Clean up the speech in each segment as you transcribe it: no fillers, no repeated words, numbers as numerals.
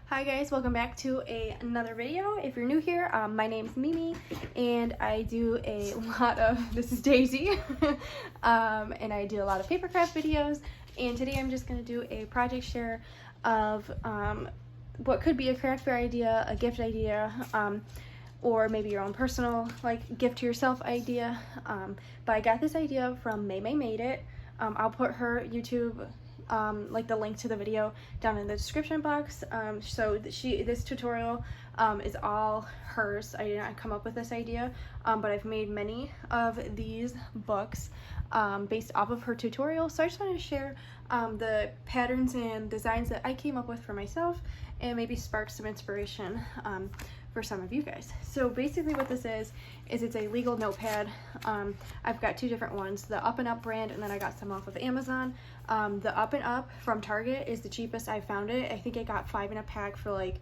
Hi guys, welcome back to another video. If you're new here, my name's Mimi and I do a lot of, this is Daisy, and I do a lot of papercraft videos, and today I'm just going to do a project share of what could be a craft fair idea, a gift idea, or maybe your own personal like gift to yourself idea. But I got this idea from maymaymadeit. I'll put her YouTube like the link to the video down in the description box. So this tutorial is all hers. I did not come up with this idea, but I've made many of these books based off of her tutorial. So I just wanted to share the patterns and designs that I came up with for myself and maybe spark some inspiration for some of you guys. So basically what this is it's a legal notepad. I've got two different ones, the Up and Up brand, and then I got some off of Amazon. The Up and Up from Target is the cheapest I found it. I think I got 5 in a pack for like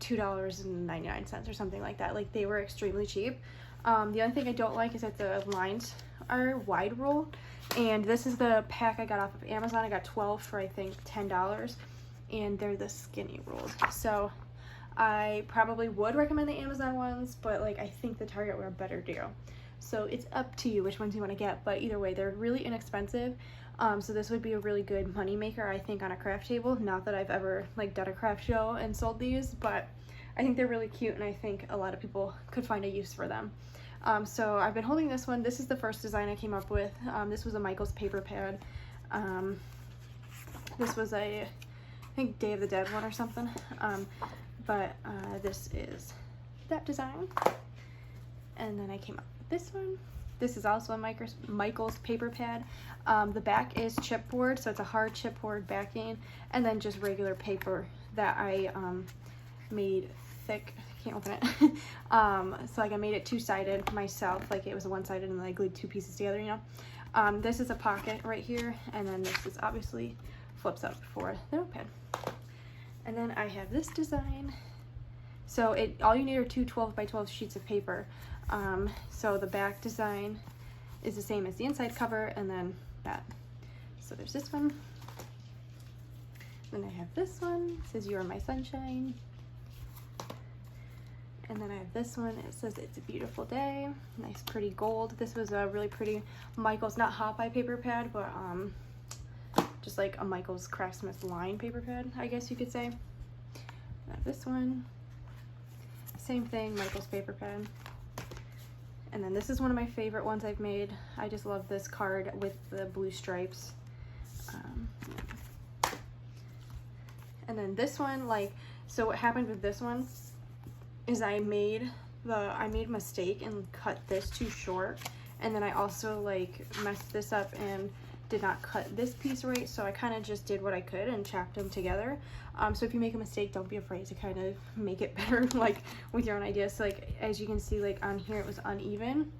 $2.99 or something like that. Like, they were extremely cheap. The only thing I don't like is that the lines are wide rolled, and this is the pack I got off of Amazon. I got 12 for I think $10, and they're the skinny rolled. So I probably would recommend the Amazon ones, but like I think the Target were a better deal. So it's up to you which ones you want to get, but either way they're really inexpensive. So this would be a really good money maker, I think, on a craft table. Not that I've ever like done a craft show and sold these, but I think they're really cute and I think a lot of people could find a use for them. So I've been holding this one. This is the first design I came up with. This was a Michael's paper pad. This was a, I think, Day of the Dead one or something. But this is that design. And then I came up with this one. This is also a Michael's paper pad. The back is chipboard, so it's a hard chipboard backing, and then just regular paper that I made thick. I can't open it. So like I made it two-sided myself, like it was one-sided, and then I glued two pieces together, you know. This is a pocket right here, and then this is obviously flips up for the notepad. And then I have this design. So all you need are two 12 by 12 sheets of paper. So the back design is the same as the inside cover, and then that. So there's this one. Then I have this one. It says "You Are My Sunshine." And then I have this one. It says "It's a Beautiful Day." Nice pretty gold. This was a really pretty Michael's, not hot buy paper pad, but just like a Michael's Craftsmith line paper pad, I guess you could say. I have this one. Same thing, Michael's paper pad. And then this is one of my favorite ones I've made. I just love this card with the blue stripes. And then this one, like, so what happened with this one is I made a mistake and cut this too short, and then I also like messed this up and did not cut this piece right, so I kind of just did what I could and chopped them together. So if you make a mistake, don't be afraid to kind of make it better, like with your own ideas. So like, as you can see, like on here it was uneven.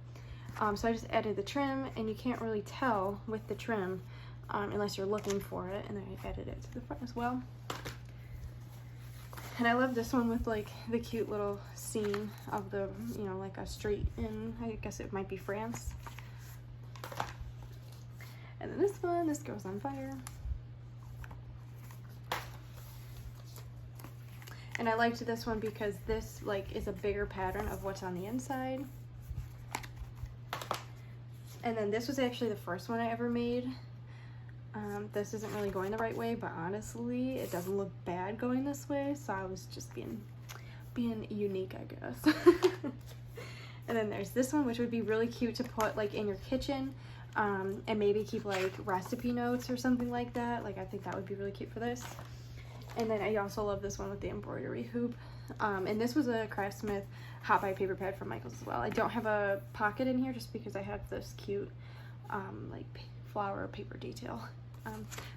So I just added the trim, and you can't really tell with the trim unless you're looking for it, and then I added it to the front as well. And I love this one with like the cute little scene of the, you know, like a street in, I guess it might be France. And then this one, this girl's on fire. And I liked this one because this like is a bigger pattern of what's on the inside. And then this was actually the first one I ever made. This isn't really going the right way, but honestly, it doesn't look bad going this way, so I was just being unique, I guess. And then there's this one, which would be really cute to put like in your kitchen. And maybe keep like recipe notes or something like that. Like, I think that would be really cute for this. And then I also love this one with the embroidery hoop. And this was a Craftsmith hot buy paper pad from Michael's as well. I don't have a pocket in here just because I have this cute like flower paper detail.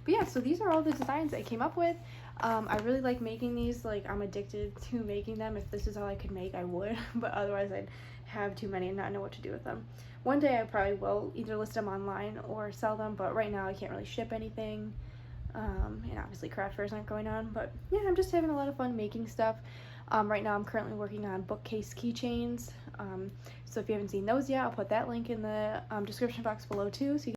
But yeah, so these are all the designs I came up with. I really like making these. Like, I'm addicted to making them. If this is all I could make, I would, but otherwise I'd have too many and not know what to do with them. One day I probably will either list them online or sell them, but right now I can't really ship anything. And obviously craft fairs aren't going on, but yeah, I'm just having a lot of fun making stuff. Right now I'm currently working on bookcase keychains. So if you haven't seen those yet, I'll put that link in the description box below too, so you